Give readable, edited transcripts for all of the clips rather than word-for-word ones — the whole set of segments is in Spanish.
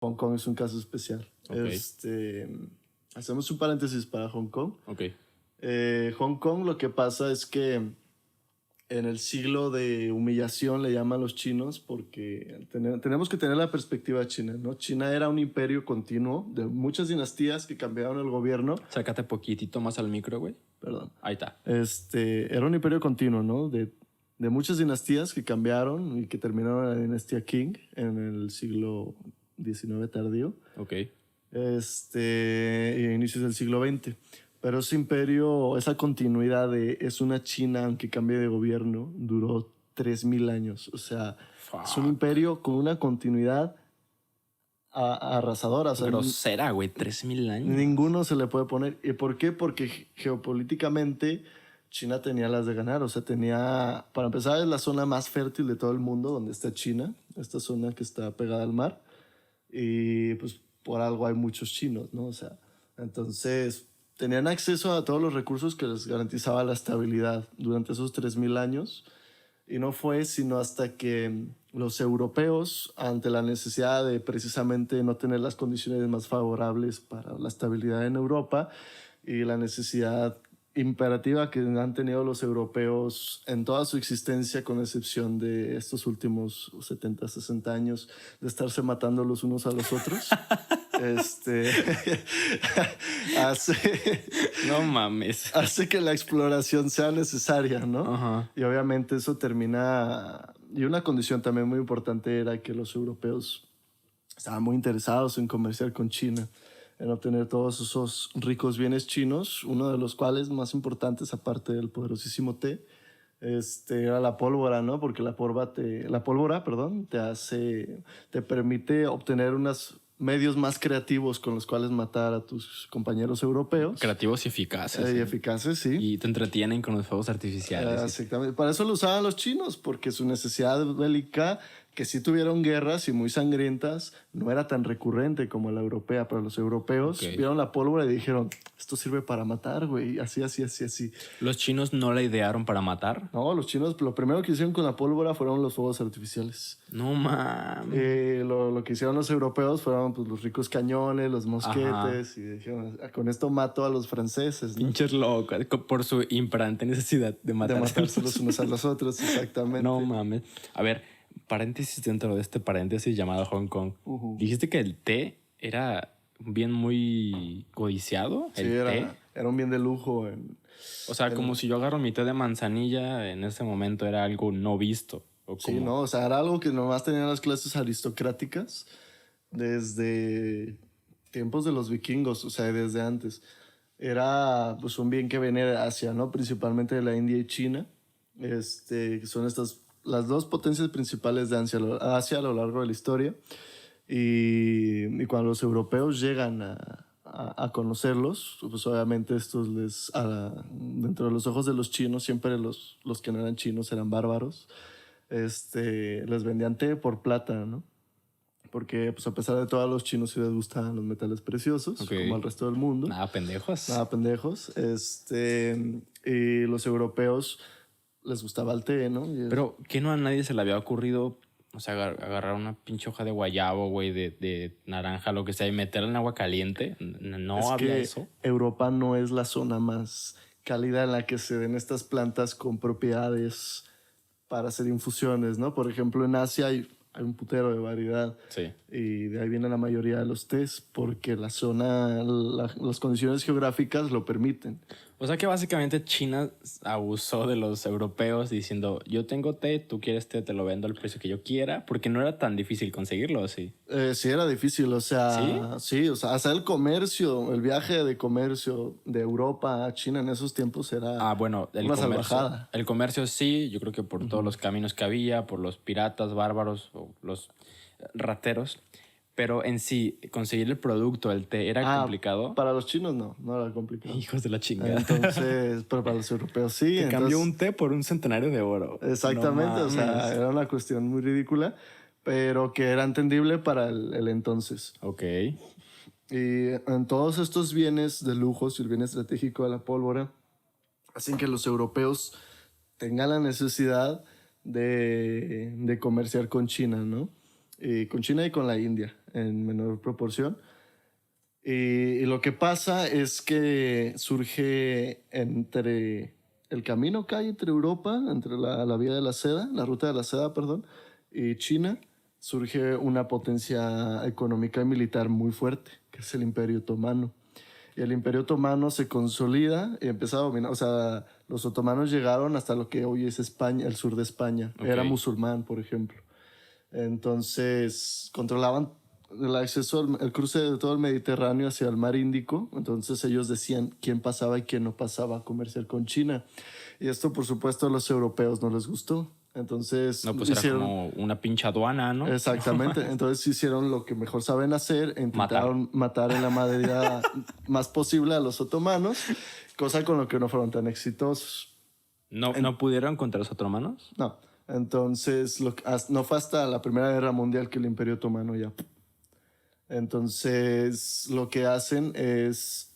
Hong Kong es un caso especial. Ok. Hacemos un paréntesis para Hong Kong. Ok. Hong Kong, lo que pasa es que en el siglo de humillación le llaman los chinos porque tenemos que tener la perspectiva china, ¿no? China era un imperio continuo de muchas dinastías que cambiaron el gobierno. Sácate poquitito más al micro, güey. Perdón. Ahí está. Era un imperio continuo, ¿no? De muchas dinastías que cambiaron y que terminaron en la dinastía Qing en el siglo XIX tardío. Ok. Y a inicios del siglo XX. Pero ese imperio, esa continuidad es una China, aunque cambie de gobierno, duró 3000 años. O sea, es un imperio con una continuidad arrasadora. O sea, grosera, güey. 3000 años. ninguno se le puede poner. ¿Y por qué? Porque geopolíticamente China tenía las de ganar. O sea, para empezar, es la zona más fértil de todo el mundo donde está China. Esta zona que está pegada al mar. Y pues por algo hay muchos chinos, ¿no? O sea, entonces tenían acceso a todos los recursos que les garantizaba la estabilidad durante esos 3000 años. Y no fue sino hasta que los europeos, ante la necesidad de precisamente no tener las condiciones más favorables para la estabilidad en Europa y la necesidad imperativa que han tenido los europeos en toda su existencia, con excepción de estos últimos 70, 60 años, de estarse matando los unos a los otros. No mames. Hace que la exploración sea necesaria, ¿no? Ajá. Y obviamente eso termina... Y una condición también muy importante era que los europeos estaban muy interesados en comerciar con China, en obtener todos esos ricos bienes chinos, uno de los cuales más importantes, aparte del poderosísimo té, era la pólvora, ¿no? Porque la pólvora, te permite obtener unos medios más creativos con los cuales matar a tus compañeros europeos. Creativos y eficaces. Y eficaces, sí. Y te entretienen con los fuegos artificiales. Exactamente. Para eso lo usaban los chinos, porque su necesidad bélica, que sí tuvieron guerras y muy sangrientas, no era tan recurrente como la europea. Pero los europeos vieron la pólvora y dijeron, esto sirve para matar, güey. Así. ¿Los chinos no la idearon para matar? No, los chinos lo primero que hicieron con la pólvora fueron los fuegos artificiales. No mames. Lo que hicieron los europeos fueron pues, los ricos cañones, los mosquetes. Ajá. Y dijeron, con esto mato a los franceses, ¿no? Pinches locos, por su imperante necesidad de matarse los unos a los otros, exactamente. No mames. A ver, paréntesis dentro de este paréntesis llamado Hong Kong. Dijiste que el té era un bien muy codiciado. Sí, era un bien de lujo. O sea, como si yo agarro mi té de manzanilla, en ese momento era algo no visto. Sí, no, o sea, era algo que nomás tenían las clases aristocráticas desde tiempos de los vikingos, o sea, desde antes. Era pues un bien que venía de Asia, ¿no? Principalmente de la India y China. Que son las dos potencias principales de Asia a lo largo de la historia. Y cuando los europeos llegan a conocerlos, pues obviamente estos dentro de los ojos de los chinos, siempre los que no eran chinos eran bárbaros. Les vendían té por plata, ¿no? Porque pues a pesar de todo a los chinos sí les gustaban los metales preciosos, como al resto del mundo. Nada pendejos. Y los europeos les gustaba el té, ¿no? Pero ¿qué no a nadie se le había ocurrido, o sea, agarrar una pinche hoja de guayabo, güey, de naranja, lo que sea, y meterla en agua caliente? No había eso. Europa no es la zona más cálida en la que se den estas plantas con propiedades para hacer infusiones, ¿no? Por ejemplo, en Asia hay un putero de variedad. Sí. Y de ahí viene la mayoría de los tés, porque la zona, las condiciones geográficas lo permiten. O sea que básicamente China abusó de los europeos diciendo, yo tengo té, tú quieres té, te lo vendo al precio que yo quiera, porque no era tan difícil conseguirlo, ¿sí? Sí, era difícil, o sea... ¿Sí? O sea, hasta el comercio, el viaje de comercio de Europa a China en esos tiempos era bueno, una salvajada. El comercio sí, yo creo que por todos los caminos que había, por los piratas bárbaros o los rateros. Pero en sí, conseguir el producto, el té, ¿era complicado? Para los chinos no era complicado. Hijos de la chingada. Entonces, pero para los europeos sí. Te cambió un té por un centenario de oro. Exactamente, no, o sea, era una cuestión muy ridícula, pero que era entendible para el entonces. Ok. Y en todos estos bienes de lujos y el bien estratégico de la pólvora hacen que los europeos tengan la necesidad de comerciar con China, ¿no? con China y con la India en menor proporción. Y lo que pasa es que surge entre el camino que hay entre Europa, entre la vía de la seda, la ruta de la seda, perdón, y China, surge una potencia económica y militar muy fuerte, que es el Imperio Otomano. Y el Imperio Otomano se consolida y empieza a dominar. O sea, los otomanos llegaron hasta lo que hoy es España, el sur de España. Ok. Era musulmán, por ejemplo. Entonces, controlaban el acceso, el cruce de todo el Mediterráneo hacia el mar Índico. Entonces, ellos decían quién pasaba y quién no pasaba a comerciar con China. Y esto, por supuesto, a los europeos no les gustó. Entonces, No, pues era como una pinche aduana, ¿no? Exactamente. Entonces hicieron lo que mejor saben hacer, e intentaron matar en la medida más posible a los otomanos, cosa con lo que no fueron tan exitosos. ¿No pudieron contra los otomanos? No. Entonces, no fue hasta la Primera Guerra Mundial que el Imperio Otomano ya. Entonces, lo que hacen es,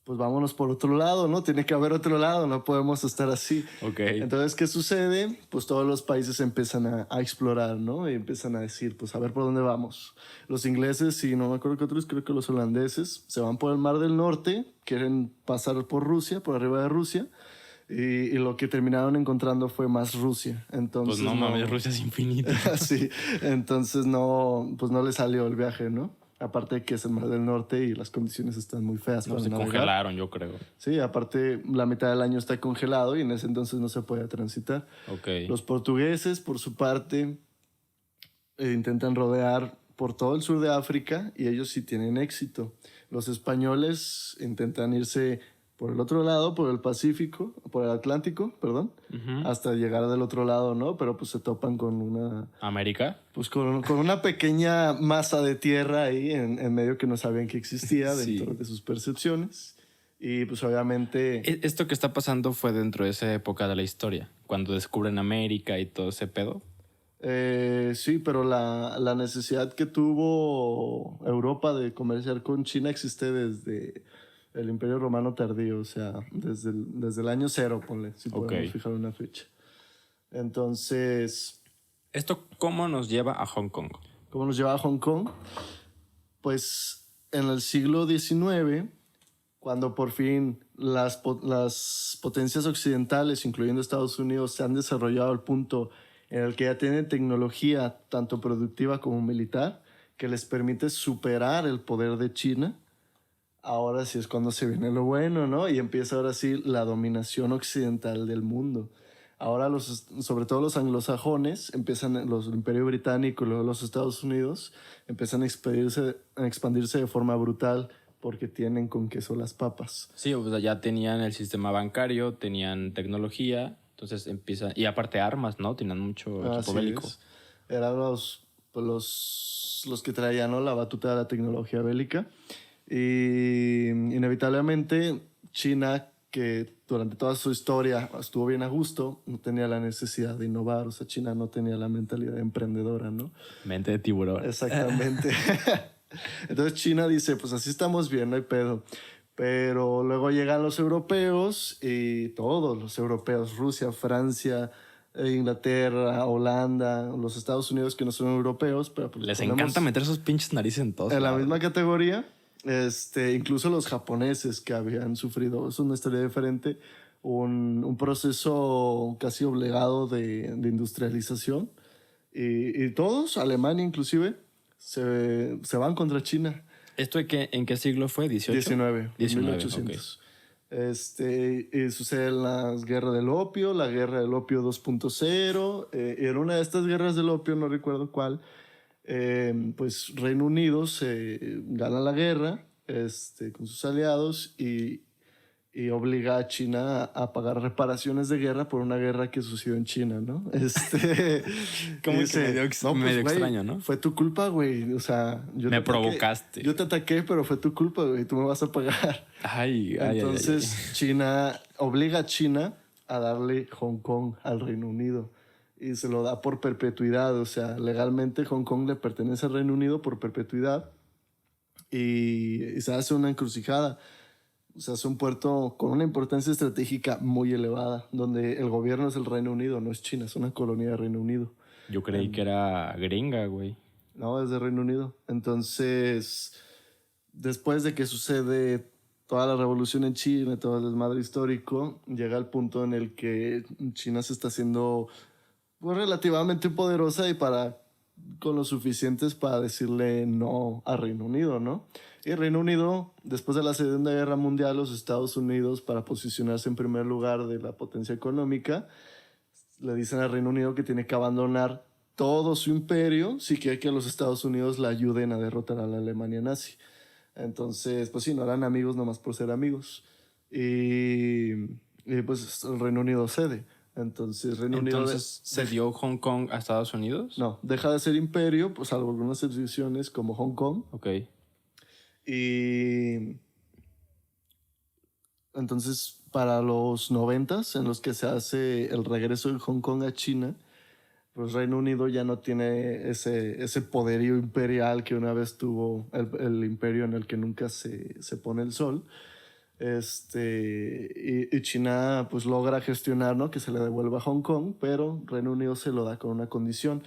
pues vámonos por otro lado, ¿no? Tiene que haber otro lado, no podemos estar así. Ok. Entonces, ¿qué sucede? Pues todos los países empiezan a explorar, ¿no? Y empiezan a decir, pues a ver por dónde vamos. Los ingleses y no me acuerdo qué otros, creo que los holandeses, se van por el Mar del Norte, quieren pasar por Rusia, por arriba de Rusia, y lo que terminaron encontrando fue más Rusia. Entonces, Pues no mames, Rusia es infinita. Sí, entonces pues no le salió el viaje, ¿no? Aparte de que es el Mar del Norte y las condiciones están muy feas No, para se navegar. congelaron, yo creo. Sí, aparte la mitad del año está congelado y en ese entonces no se puede transitar. Ok. Los portugueses, por su parte, intentan rodear por todo el sur de África y ellos sí tienen éxito. Los españoles intentan irse por el otro lado, por el Pacífico, por el Atlántico, perdón, hasta llegar del otro lado, ¿no? Pero pues se topan con una... ¿América? Pues con una pequeña masa de tierra ahí en medio que no sabían que existía Sí. dentro de sus percepciones. Y pues obviamente... Esto que está pasando fue dentro de esa época de la historia, cuando descubren América y todo ese pedo. Sí, pero la necesidad que tuvo Europa de comerciar con China existe desde el Imperio Romano tardío, o sea, desde el año cero, ponle, si podemos fijar una fecha. Entonces... ¿Esto cómo nos lleva a Hong Kong? ¿Cómo nos lleva a Hong Kong? Pues en el siglo XIX, cuando por fin las potencias occidentales, incluyendo Estados Unidos, se han desarrollado al punto en el que ya tienen tecnología tanto productiva como militar que les permite superar el poder de China. Ahora sí es cuando se viene lo bueno, ¿no? Y empieza ahora sí la dominación occidental del mundo. Ahora, sobre todo los anglosajones, los Imperio Británico y luego los Estados Unidos, empiezan a expandirse de forma brutal porque tienen con queso las papas. Sí, o sea, ya tenían el sistema bancario, tenían tecnología, entonces empiezan... Y aparte armas, ¿no? Tenían mucho equipo bélico. Eran los que traían, ¿no?, la batuta de la tecnología bélica. Y inevitablemente China, que durante toda su historia estuvo bien a gusto, no tenía la necesidad de innovar. O sea, China no tenía la mentalidad emprendedora, ¿no? Mente de tiburón. Exactamente. Entonces China dice, pues así estamos bien, no hay pedo. Pero luego llegan los europeos y todos los europeos, Rusia, Francia, Inglaterra, Holanda, los Estados Unidos, que no son europeos, pero pues les encanta meter sus pinches narices en todos. En la misma categoría. Incluso los japoneses que habían sufrido, es una historia diferente, un proceso casi obligado de industrialización. Y todos, Alemania inclusive, se van contra China. ¿Esto en qué siglo fue? ¿18? 19. 1800. Okay. Y suceden las guerras del opio, la guerra del opio 2.0. Y en una de estas guerras del opio, no recuerdo cuál, pues Reino Unido gana la guerra con sus aliados y obliga a China a pagar reparaciones de guerra por una guerra que sucedió en China, ¿no? Como dice, que medio extraño, ¿no? Fue tu culpa, güey. O sea, me provocaste. Yo te ataqué, pero fue tu culpa, güey. Tú me vas a pagar. Entonces, China obliga a China a darle Hong Kong al Reino Unido. Y se lo da por perpetuidad. O sea, legalmente Hong Kong le pertenece al Reino Unido por perpetuidad. Y se hace una encrucijada. O sea, es un puerto con una importancia estratégica muy elevada, donde el gobierno es el Reino Unido, no es China, es una colonia del Reino Unido. Yo creí que era gringa, güey. No, es de Reino Unido. Entonces, después de que sucede toda la revolución en China, todo el desmadre histórico, llega el punto en el que China se está haciendo pues, relativamente poderosa y con lo suficientes para decirle no a Reino Unido, ¿no? Y Reino Unido, después de la Segunda Guerra Mundial, los Estados Unidos, para posicionarse en primer lugar de la potencia económica, le dicen a Reino Unido que tiene que abandonar todo su imperio si quiere que los Estados Unidos le ayuden a derrotar a la Alemania nazi. Entonces, pues sí, no eran amigos nomás por ser amigos. Y pues el Reino Unido cede. Entonces, Reino Unido... Entonces, ¿se dio Hong Kong a Estados Unidos? No, deja de ser imperio, pues salvo algunas excepciones como Hong Kong. Ok. Y entonces, para los 90s, en los que se hace el regreso de Hong Kong a China, pues Reino Unido ya no tiene ese poderío imperial que una vez tuvo el imperio en el que nunca se pone el sol. Y China pues logra gestionar, ¿no? Que se le devuelva a Hong Kong, pero Reino Unido se lo da con una condición.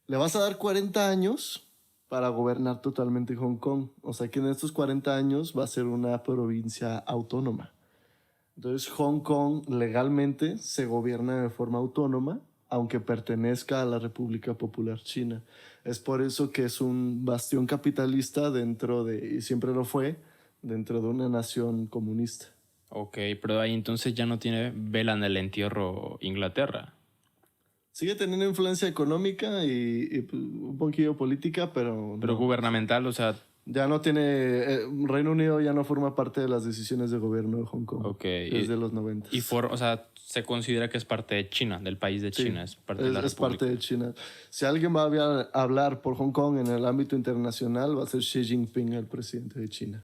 Le vas a dar 40 años para gobernar totalmente Hong Kong. O sea que en estos 40 años va a ser una provincia autónoma. Entonces Hong Kong legalmente se gobierna de forma autónoma, aunque pertenezca a la República Popular China. Es por eso que es un bastión capitalista y siempre lo fue, dentro de una nación comunista. Ok, pero ahí entonces ya no tiene vela en el entierro Inglaterra. Sigue teniendo influencia económica y pues, un poquillo política, pero Pero no. gubernamental, o sea, Ya no tiene... Reino Unido ya no forma parte de las decisiones de gobierno de Hong Kong. ok. Desde los 90. O sea, se considera que es parte de China, del país de Sí, China, es parte de la es República. parte de China. Si alguien va a hablar por Hong Kong en el ámbito internacional, va a ser Xi Jinping, el presidente de China.